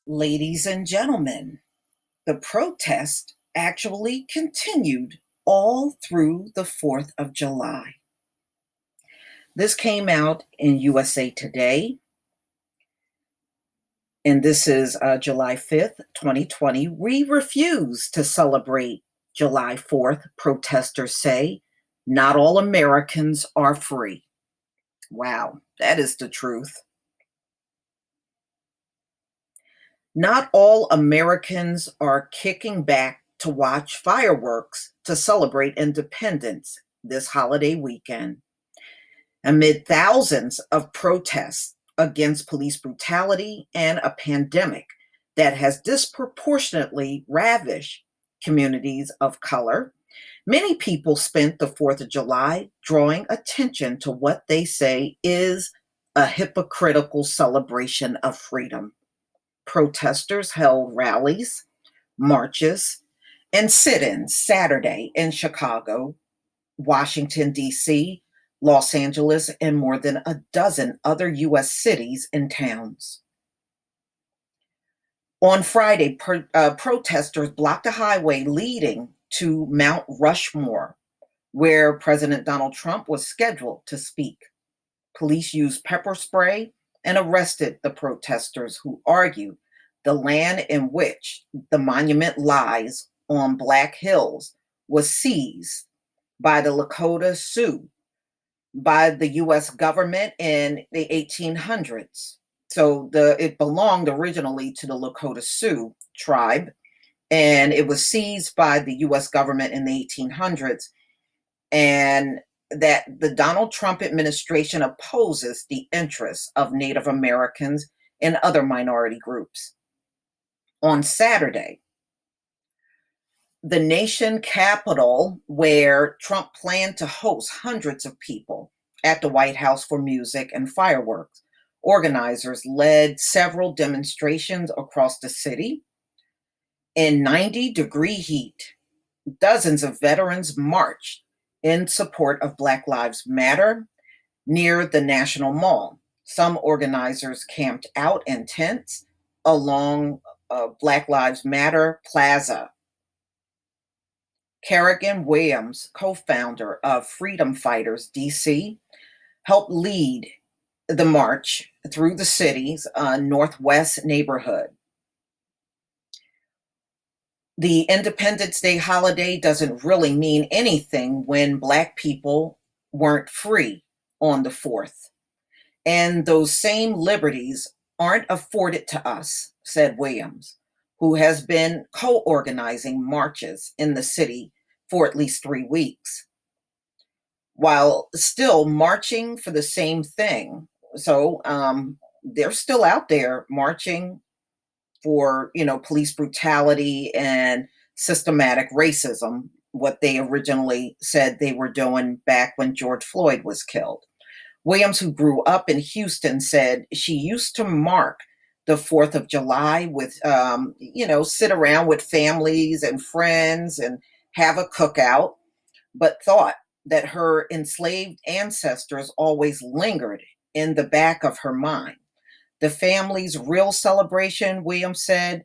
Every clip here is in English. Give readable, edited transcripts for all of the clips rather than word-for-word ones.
Ladies and gentlemen, the protest actually continued all through the 4th of July. This came out in USA Today, and this is July 5th, 2020. We refuse to celebrate July 4th, protesters say. Not all Americans are free. Wow, that is the truth. Not all Americans are kicking back to watch fireworks to celebrate independence this holiday weekend. Amid thousands of protests against police brutality and a pandemic that has disproportionately ravished communities of color, many people spent the 4th of July drawing attention to what they say is a hypocritical celebration of freedom. Protesters held rallies, marches, and sit ins Saturday in Chicago, Washington, D.C., Los Angeles, and more than a dozen other U.S. cities and towns. On Friday, protesters blocked a highway leading to Mount Rushmore, where President Donald Trump was scheduled to speak. Police used pepper spray and arrested the protesters who argued the land in which the monument lies on Black Hills was seized by the Lakota Sioux by the U.S. government in the 1800s. So it belonged originally to the Lakota Sioux tribe, and it was seized by the U.S. government in the 1800s. And that the Donald Trump administration opposes the interests of Native Americans and other minority groups. On Saturday, the nation capital, where Trump planned to host hundreds of people at the White House for music and fireworks, organizers led several demonstrations across the city. In 90-degree heat, dozens of veterans marched in support of Black Lives Matter near the National Mall. Some organizers camped out in tents along Black Lives Matter Plaza. Kerrigan Williams, co-founder of Freedom Fighters DC, helped lead the march through the city's northwest neighborhood. The Independence Day holiday doesn't really mean anything when Black people weren't free on the 4th. And those same liberties aren't afforded to us, said Williams, who has been co-organizing marches in the city for at least 3 weeks, while still marching for the same thing. So they're still out there marching for, police brutality and systematic racism, what they originally said they were doing back when George Floyd was killed. Williams, who grew up in Houston, said she used to mark the 4th of July with, sit around with families and friends and have a cookout, but thought that her enslaved ancestors always lingered in the back of her mind. The family's real celebration, Williams said,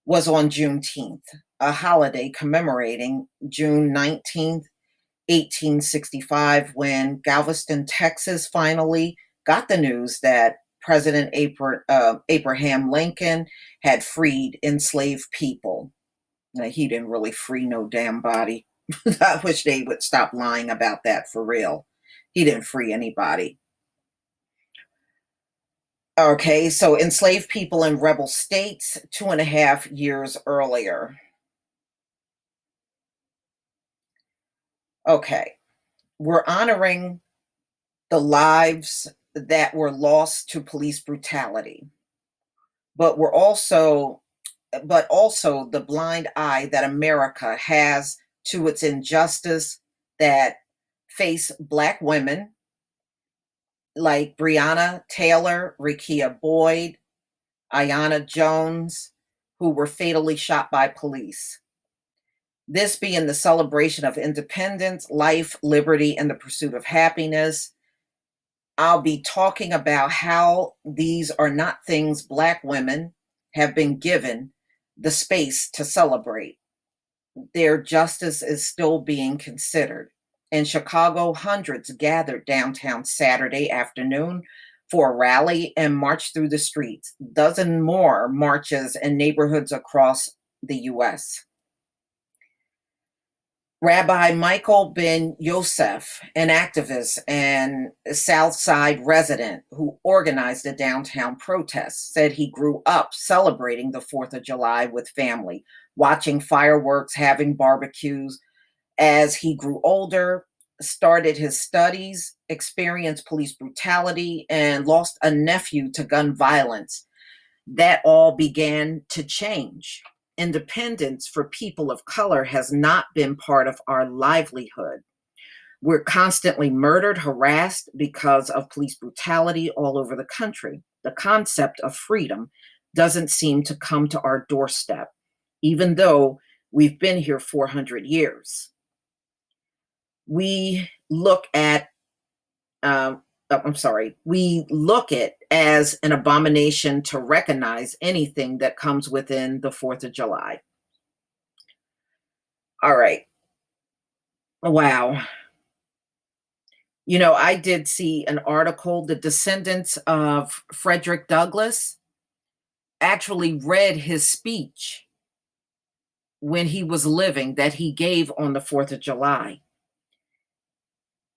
was on Juneteenth, a holiday commemorating June 19th, 1865, when Galveston, Texas finally got the news that President Abraham Lincoln had freed enslaved people. Now, he didn't really free no damn body. I wish they would stop lying about that for real. He didn't free anybody. Okay, so enslaved people in rebel states 2.5 years earlier. Okay, we're honoring the lives that were lost to police brutality, but also the blind eye that America has to its injustice that face Black women like Breonna Taylor, Rekia Boyd, Aiyana Jones, who were fatally shot by police. This being the celebration of independence, life, liberty, and the pursuit of happiness. I'll be talking about how these are not things Black women have been given the space to celebrate. Their justice is still being considered. In Chicago, hundreds gathered downtown Saturday afternoon for a rally and marched through the streets. Dozen more marches in neighborhoods across the U.S. Rabbi Michael ben Yosef, an activist and South Side resident who organized the downtown protests, said he grew up celebrating the 4th of July with family, watching fireworks, having barbecues. As he grew older, started his studies, experienced police brutality, and lost a nephew to gun violence, that all began to change. Independence for people of color has not been part of our livelihood. We're constantly murdered, harassed because of police brutality all over the country. The concept of freedom doesn't seem to come to our doorstep, even though we've been here 400 years. We look at we look at as an abomination to recognize anything that comes within the 4th of July. All right. Wow. You know, I did see an article, the descendants of Frederick Douglass actually read his speech when he was living that he gave on the 4th of July.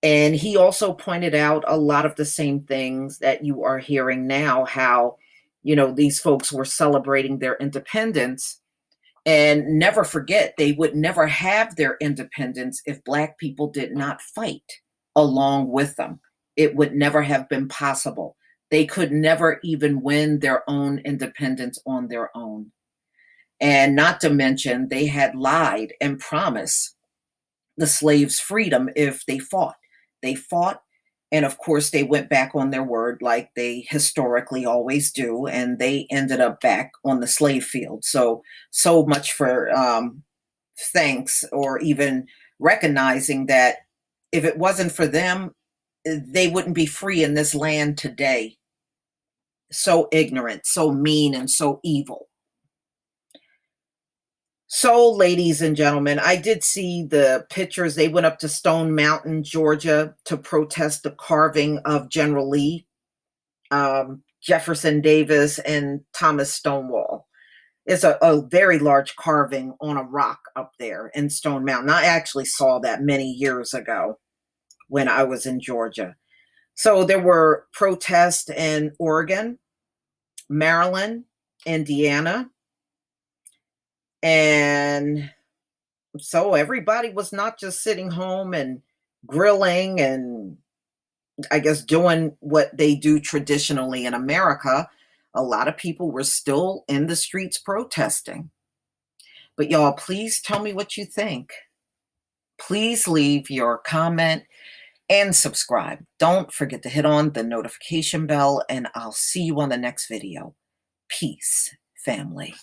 And he also pointed out a lot of the same things that you are hearing now, how, you know, these folks were celebrating their independence. And never forget, they would never have their independence if Black people did not fight along with them. It would never have been possible. They could never even win their own independence on their own. And not to mention, they had lied and promised the slaves freedom if they fought. They fought, and of course, they went back on their word like they historically always do, and they ended up back on the slave field. So much for thanks, or even recognizing that if it wasn't for them, they wouldn't be free in this land today. So ignorant, so mean, and so evil. So, ladies and gentlemen, I did see the pictures. They went up to Stone Mountain, Georgia, to protest the carving of General Lee, Jefferson Davis, and Thomas Stonewall. It's a very large carving on a rock up there in Stone Mountain. I actually saw that many years ago when I was in Georgia. So there were protests in Oregon, Maryland, Indiana, and so everybody was not just sitting home and grilling and, I guess, doing what they do traditionally in America. A lot of people were still in the streets protesting. But y'all, please tell me what you think. Please leave your comment and subscribe. Don't forget to hit on the notification bell, and I'll see you on the next video. Peace, family.